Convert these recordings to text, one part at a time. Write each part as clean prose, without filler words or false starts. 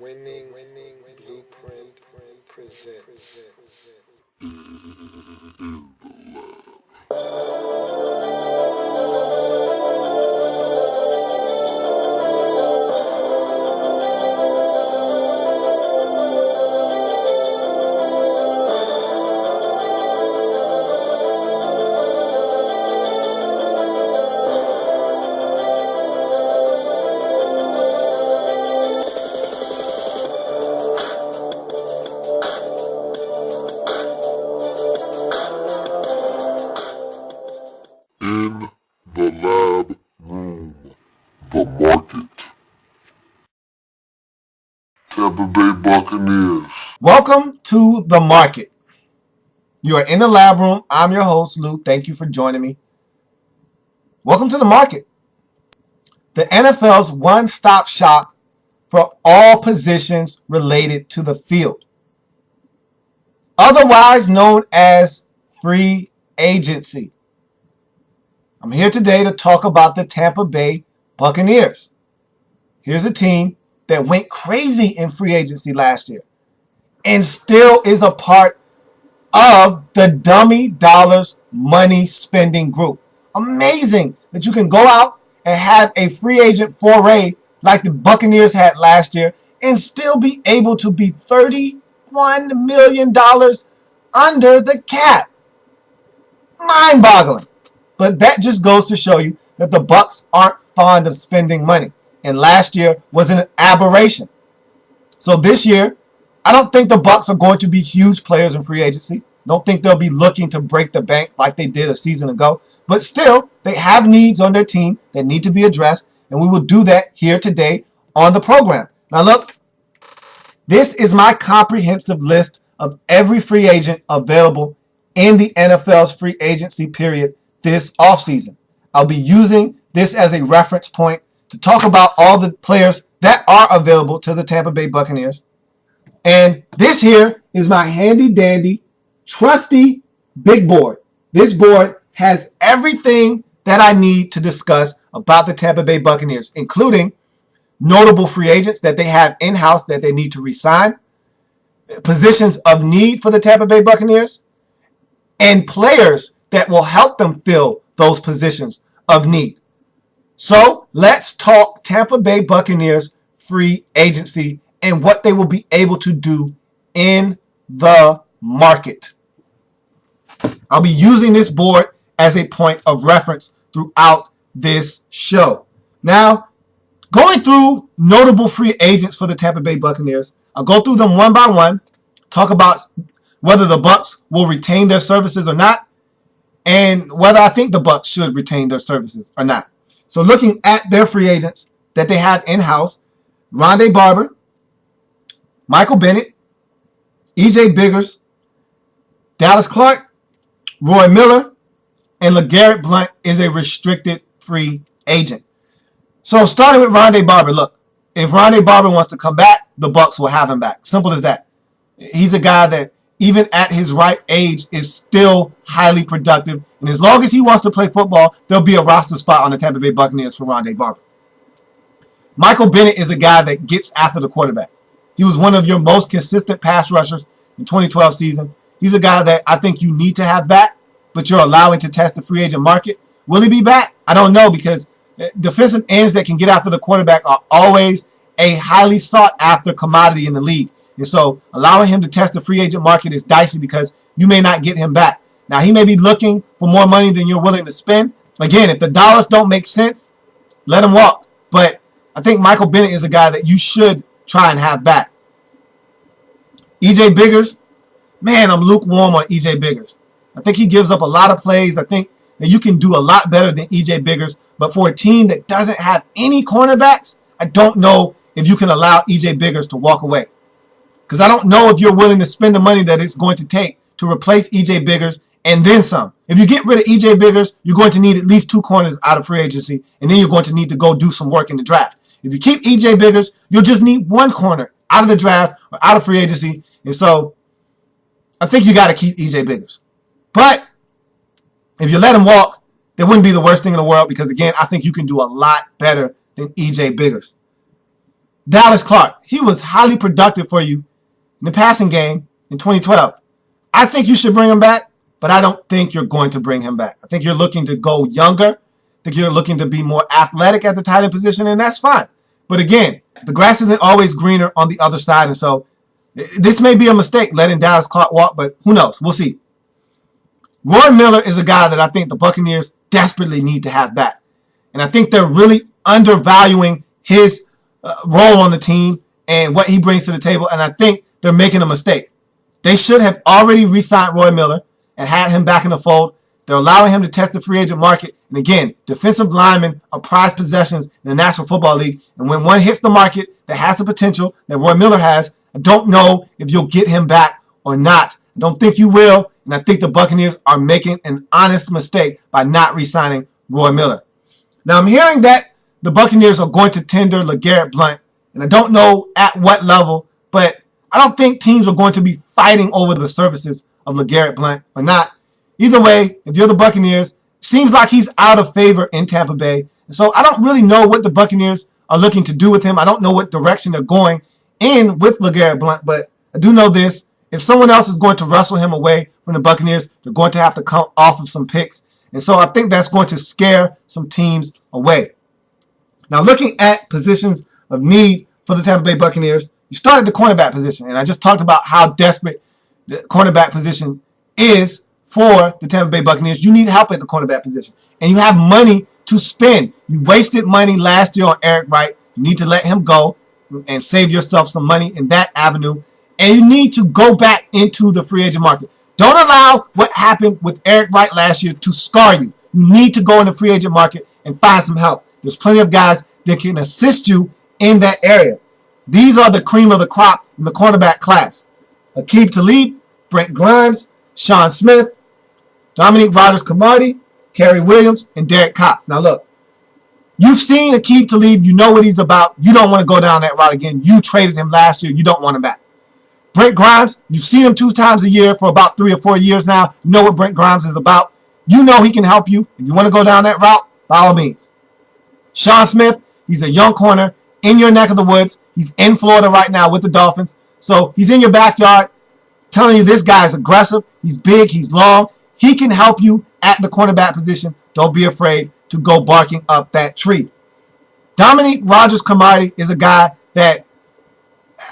Winning Blueprint presents. In the lab room, the market. Tampa Bay Buccaneers. Welcome to the market. You are in the lab room. I'm your host, Lou. Thank you for joining me. Welcome to the market. The NFL's one-stop shop for all positions related to the field, otherwise known as free agency. I'm here today to talk about the Tampa Bay Buccaneers. Here's a team that went crazy in free agency last year and still is a part of the dummy dollars money spending group. Amazing that you can go out and have a free agent foray like the Buccaneers had last year and still be able to be $31 million under the cap. Mind-boggling. But that just goes to show you that the Bucs aren't fond of spending money. And last year was an aberration. So this year, I don't think the Bucs are going to be huge players in free agency. Don't think they'll be looking to break the bank like they did a season ago. But still, they have needs on their team that need to be addressed. And we will do that here today on the program. Now look, this is my comprehensive list of every free agent available in the NFL's free agency period this offseason. I'll be using this as a reference point to talk about all the players that are available to the Tampa Bay Buccaneers. And this here is my handy dandy, trusty big board. This board has everything that I need to discuss about the Tampa Bay Buccaneers, including notable free agents that they have in-house that they need to re-sign, positions of need for the Tampa Bay Buccaneers, and players that will help them fill those positions of need. So let's talk Tampa Bay Buccaneers free agency and what they will be able to do in the market. I'll be using this board as a point of reference throughout this show. Now, going through notable free agents for the Tampa Bay Buccaneers, I'll go through them one by one, talk about whether the Bucs will retain their services or not, and whether I think the Bucs should retain their services or not. So looking at their free agents that they have in-house, Rondé Barber, Michael Bennett, E.J. Biggers, Dallas Clark, Roy Miller, and LeGarrette Blount is a restricted free agent. So starting with Rondé Barber, look, if Rondé Barber wants to come back, the Bucs will have him back. Simple as that. He's a guy that even at his ripe age is still highly productive. And as long as he wants to play football, there'll be a roster spot on the Tampa Bay Buccaneers for Rondé Barber. Michael Bennett is a guy that gets after the quarterback. He was one of your most consistent pass rushers in 2012 season. He's a guy that I think you need to have back, but you're allowing to test the free agent market. Will he be back? I don't know, because defensive ends that can get after the quarterback are always a highly sought after commodity in the league. And so allowing him to test the free agent market is dicey because you may not get him back. Now, he may be looking for more money than you're willing to spend. Again, if the dollars don't make sense, let him walk. But I think Michael Bennett is a guy that you should try and have back. E.J. Biggers, man, I'm lukewarm on E.J. Biggers. I think he gives up a lot of plays. I think that you can do a lot better than E.J. Biggers. But for a team that doesn't have any cornerbacks, I don't know if you can allow E.J. Biggers to walk away. Because I don't know if you're willing to spend the money that it's going to take to replace E.J. Biggers and then some. If you get rid of E.J. Biggers, you're going to need at least 2 corners out of free agency, and then you're going to need to go do some work in the draft. If you keep E.J. Biggers, you'll just need 1 corner out of the draft or out of free agency. And so I think you got to keep E.J. Biggers. But if you let him walk, that wouldn't be the worst thing in the world because, again, I think you can do a lot better than E.J. Biggers. Dallas Clark, he was highly productive for you in the passing game in 2012. I think you should bring him back, but I don't think you're going to bring him back. I think you're looking to go younger. I think you're looking to be more athletic at the tight end position, and that's fine. But again, the grass isn't always greener on the other side, and so this may be a mistake letting Dallas Clark walk, but who knows? We'll see. Roy Miller is a guy that I think the Buccaneers desperately need to have back. And I think they're really undervaluing his role on the team and what he brings to the table, and I think they're making a mistake. They should have already re-signed Roy Miller and had him back in the fold. They're allowing him to test the free agent market. And again, defensive linemen are prized possessions in the National Football League. And when one hits the market that has the potential that Roy Miller has, I don't know if you'll get him back or not. I don't think you will. And I think the Buccaneers are making an honest mistake by not re-signing Roy Miller. Now, I'm hearing that the Buccaneers are going to tender LeGarrette Blount. And I don't know at what level, but I don't think teams are going to be fighting over the services of LeGarrette Blount or not. Either way, if you're the Buccaneers, seems like he's out of favor in Tampa Bay. And so I don't really know what the Buccaneers are looking to do with him. I don't know what direction they're going in with LeGarrette Blount, but I do know this. If someone else is going to wrestle him away from the Buccaneers, they're going to have to come off of some picks. And so I think that's going to scare some teams away. Now, looking at positions of need for the Tampa Bay Buccaneers, you started the cornerback position, and I just talked about how desperate the cornerback position is for the Tampa Bay Buccaneers. You need help at the cornerback position, and you have money to spend. You wasted money last year on Eric Wright. You need to let him go and save yourself some money in that avenue, and you need to go back into the free agent market. Don't allow what happened with Eric Wright last year to scar you. You need to go in the free agent market and find some help. There's plenty of guys that can assist you in that area. These are the cream of the crop in the cornerback class. Aqib Talib, Brent Grimes, Sean Smith, Dominique Rodgers-Cromartie, Kerry Williams, and Derek Cox. Now look, you've seen Aqib Talib. You know what he's about. You don't want to go down that route again. You traded him last year. You don't want him back. Brent Grimes, you've seen him 2 times a year for about 3 or 4 years now. You know what Brent Grimes is about. You know he can help you. If you want to go down that route, by all means. Sean Smith, he's a young corner in your neck of the woods. He's in Florida right now with the Dolphins. So he's in your backyard. Telling you this guy is aggressive. He's big. He's long. He can help you at the cornerback position. Don't be afraid to go barking up that tree. Dominique Rodgers-Cromartie is a guy that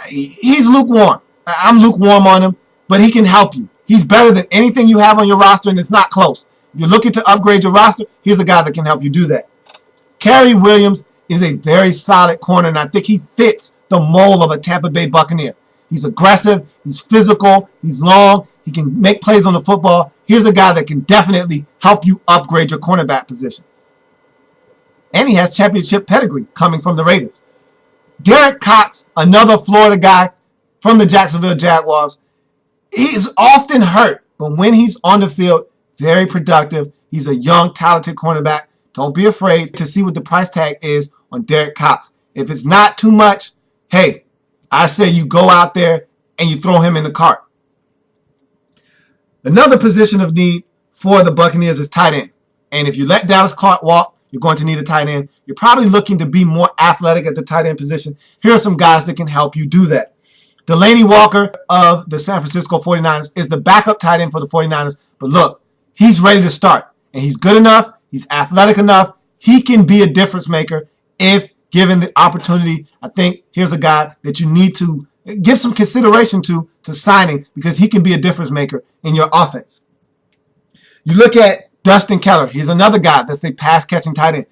he's lukewarm. I'm lukewarm on him, but he can help you. He's better than anything you have on your roster, and it's not close. If you're looking to upgrade your roster, here's a guy that can help you do that. Kerry Williams is a very solid corner, and I think he fits the mold of a Tampa Bay Buccaneer. He's aggressive, he's physical, he's long, he can make plays on the football. Here's a guy that can definitely help you upgrade your cornerback position. And he has championship pedigree coming from the Raiders. Derek Cox, another Florida guy from the Jacksonville Jaguars. He's often hurt, but when he's on the field, very productive. He's a young, talented cornerback. Don't be afraid to see what the price tag is on Derek Cox. If it's not too much, hey, I say you go out there and you throw him in the cart. Another position of need for the Buccaneers is tight end. And if you let Dallas Clark walk, you're going to need a tight end. You're probably looking to be more athletic at the tight end position. Here are some guys that can help you do that. Delaney Walker of the San Francisco 49ers is the backup tight end for the 49ers. But look, he's ready to start. And he's good enough. He's athletic enough. He can be a difference maker if given the opportunity. I think here's a guy that you need to give some consideration to signing because he can be a difference maker in your offense. You look at Dustin Keller. He's another guy that's a pass-catching tight end.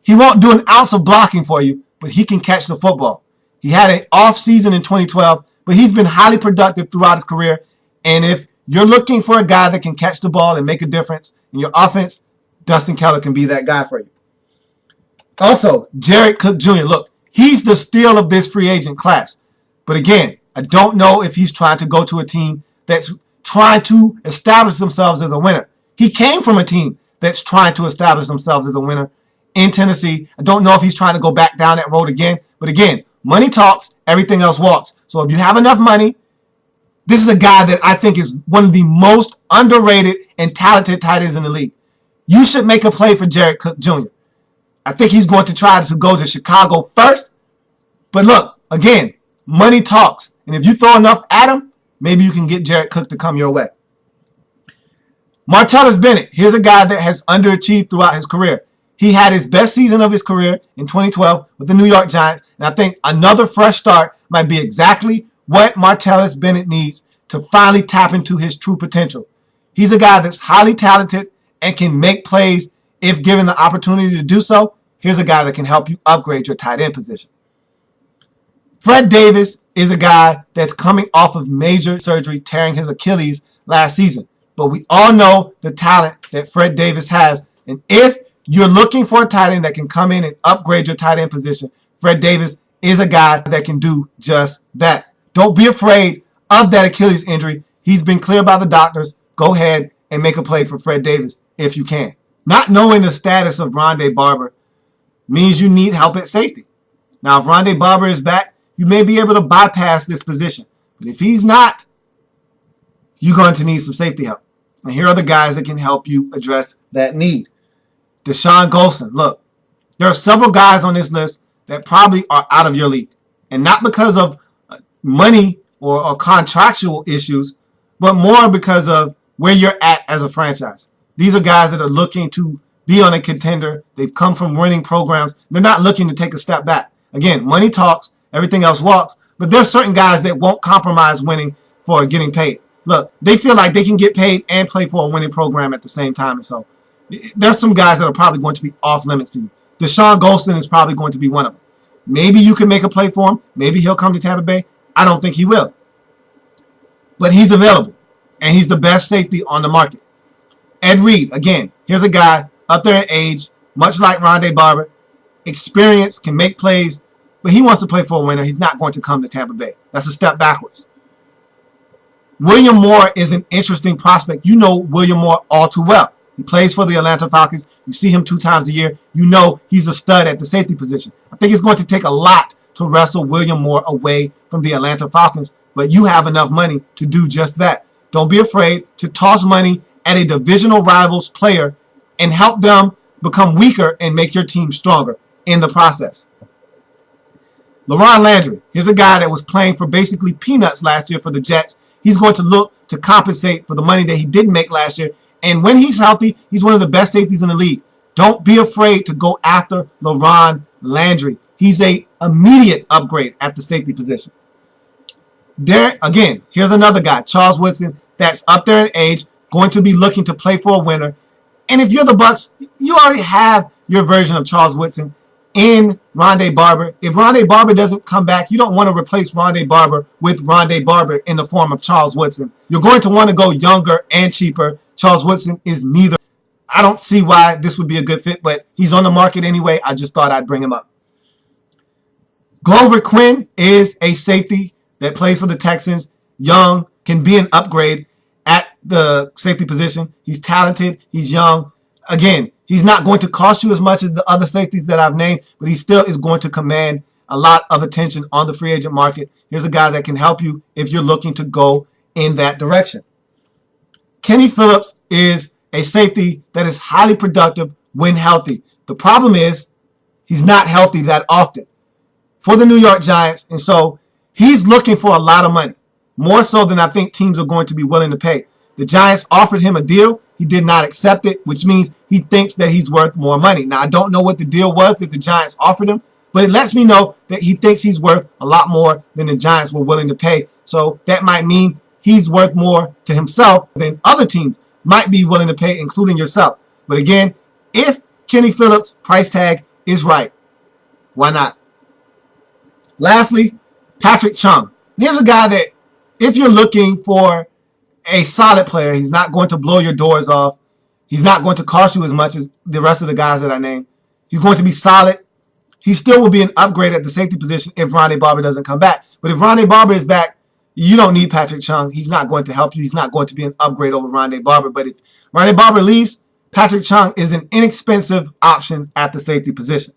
He won't do an ounce of blocking for you, but he can catch the football. He had an off season in 2012, but he's been highly productive throughout his career. And if you're looking for a guy that can catch the ball and make a difference in your offense, Dustin Keller can be that guy for you. Also, Jared Cook Jr. Look, he's the steal of this free agent class. But again, I don't know if he's trying to go to a team that's trying to establish themselves as a winner. He came from a team that's trying to establish themselves as a winner in Tennessee. I don't know if he's trying to go back down that road again. But again, money talks, everything else walks. So if you have enough money, this is a guy that I think is one of the most underrated and talented tight ends in the league. You should make a play for Jared Cook Jr. I think he's going to try to go to Chicago first. But look, Again, money talks. And if you throw enough at him, maybe you can get Jared Cook to come your way. Martellus Bennett, here's a guy that has underachieved throughout his career. He had his best season of his career in 2012 with the New York Giants, and I think another fresh start might be exactly what Martellus Bennett needs to finally tap into his true potential. He's a guy that's highly talented and can make plays if given the opportunity to do so. Here's a guy that can help you upgrade your tight end position. Fred Davis is a guy that's coming off of major surgery, tearing his Achilles last season. But we all know the talent that Fred Davis has. And if you're looking for a tight end that can come in and upgrade your tight end position, Fred Davis is a guy that can do just that. Don't be afraid of that Achilles injury. He's been cleared by the doctors. Go ahead and make a play for Fred Davis if you can. Not knowing the status of Rondé Barber means you need help at safety. Now, if Rondé Barber is back, you may be able to bypass this position. But if he's not, you're going to need some safety help. And here are the guys that can help you address that need. Deshaun Golson. Look, there are several guys on this list that probably are out of your league. And not because of money or contractual issues, but more because of where you're at as a franchise. These are guys that are looking to be on a contender. They've come from winning programs. They're not looking to take a step back. Again, money talks, everything else walks. But there's certain guys that won't compromise winning for getting paid. Look, they feel like they can get paid and play for a winning program at the same time. And so there's some guys that are probably going to be off limits to you. Deshaun Golson is probably going to be one of them. Maybe you can make a play for him. Maybe he'll come to Tampa Bay. I don't think he will. But he's available. And he's the best safety on the market. Ed Reed, again, here's a guy up there in age, much like Rondé Barber. Experience, can make plays, but he wants to play for a winner. He's not going to come to Tampa Bay. That's a step backwards. William Moore is an interesting prospect. You know William Moore all too well. He plays for the Atlanta Falcons. You see him 2 times a year. You know he's a stud at the safety position. I think it's going to take a lot to wrestle William Moore away from the Atlanta Falcons, but you have enough money to do just that. Don't be afraid to toss money at a divisional rival's player and help them become weaker and make your team stronger in the process. LaRon Landry, here's a guy that was playing for basically peanuts last year for the Jets. He's going to look to compensate for the money that he didn't make last year. And when he's healthy, he's one of the best safeties in the league. Don't be afraid to go after LaRon Landry. He's an immediate upgrade at the safety position. There, again, here's another guy, Charles Woodson, that's up there in age, going to be looking to play for a winner. And if you're the Bucs, you already have your version of Charles Woodson in Rondé Barber. If Rondé Barber doesn't come back, you don't want to replace Rondé Barber with Rondé Barber in the form of Charles Woodson. You're going to want to go younger and cheaper. Charles Woodson is neither. I don't see why this would be a good fit, but he's on the market anyway. I just thought I'd bring him up. Glover Quinn is a safety that plays for the Texans. Young, can be an upgrade at the safety position. He's talented. He's young. Again, he's not going to cost you as much as the other safeties that I've named, but he still is going to command a lot of attention on the free agent market. Here's a guy that can help you if you're looking to go in that direction. Kenny Phillips is a safety that is highly productive when healthy. The problem is he's not healthy that often for the New York Giants, and so he's looking for a lot of money, more so than I think teams are going to be willing to pay. The Giants offered him a deal. He did not accept it, which means he thinks that he's worth more money. Now, I don't know what the deal was that the Giants offered him, but it lets me know that he thinks he's worth a lot more than the Giants were willing to pay. So that might mean he's worth more to himself than other teams might be willing to pay, including yourself. But again, if Kenny Phillips' price tag is right, why not? Lastly, Patrick Chung. Here's a guy that if you're looking for a solid player, he's not going to blow your doors off. He's not going to cost you as much as the rest of the guys that I named. He's going to be solid. He still will be an upgrade at the safety position if Rondé Barber doesn't come back. But if Rondé Barber is back, you don't need Patrick Chung. He's not going to help you. He's not going to be an upgrade over Rondé Barber. But if Rondé Barber leaves, Patrick Chung is an inexpensive option at the safety position.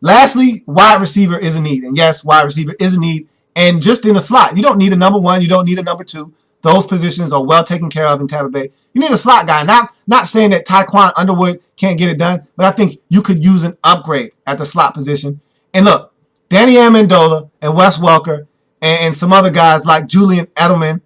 Lastly, wide receiver is a need. And yes, wide receiver is a need. And just in a slot. You don't need a number one. You don't need a number two. Those positions are well taken care of in Tampa Bay. You need a slot guy. Not saying that Tyquan Underwood can't get it done, but I think you could use an upgrade at the slot position. And look, Danny Amendola and Wes Welker and some other guys like Julian Edelman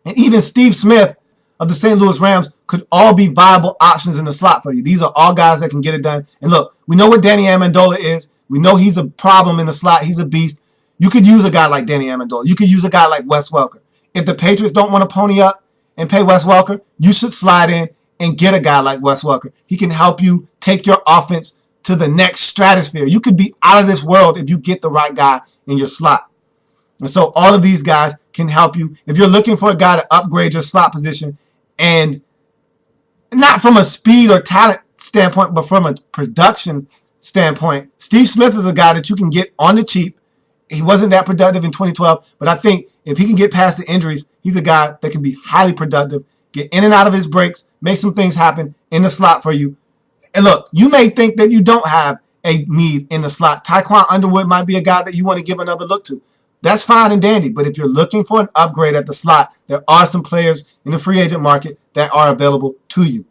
and even Steve Smith of the St. Louis Rams could all be viable options in the slot for you. These are all guys that can get it done. And look, we know what Danny Amendola is. We know he's a problem in the slot. He's a beast. You could use a guy like Danny Amendola. You could use a guy like Wes Welker. If the Patriots don't want to pony up and pay Wes Welker, you should slide in and get a guy like Wes Welker. He can help you take your offense to the next stratosphere. You could be out of this world if you get the right guy in your slot. And so all of these guys can help you. If you're looking for a guy to upgrade your slot position, and not from a speed or talent standpoint, but from a production standpoint, Steve Smith is a guy that you can get on the cheap. He wasn't that productive in 2012, but I think if he can get past the injuries, he's a guy that can be highly productive, get in and out of his breaks, make some things happen in the slot for you. And look, you may think that you don't have a need in the slot. Tyquan Underwood might be a guy that you want to give another look to. That's fine and dandy, but if you're looking for an upgrade at the slot, there are some players in the free agent market that are available to you.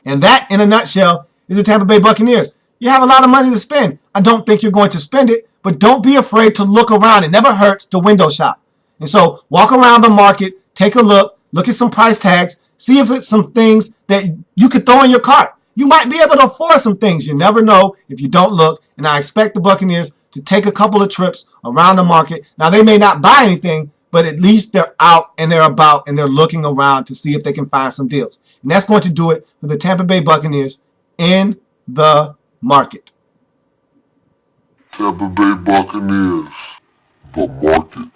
And that, in a nutshell, is the Tampa Bay Buccaneers. You have a lot of money to spend. I don't think you're going to spend it, but don't be afraid to look around. It never hurts to window shop. And so walk around the market, take a look at some price tags, see if it's some things that you could throw in your cart. You might be able to afford some things. You never know if you don't look. And I expect the Buccaneers to take a couple of trips around the market. Now, they may not buy anything, but at least they're out and they're about and they're looking around to see if they can find some deals. And that's going to do it for the Tampa Bay Buccaneers in the market. Tampa Bay Buccaneers, the market.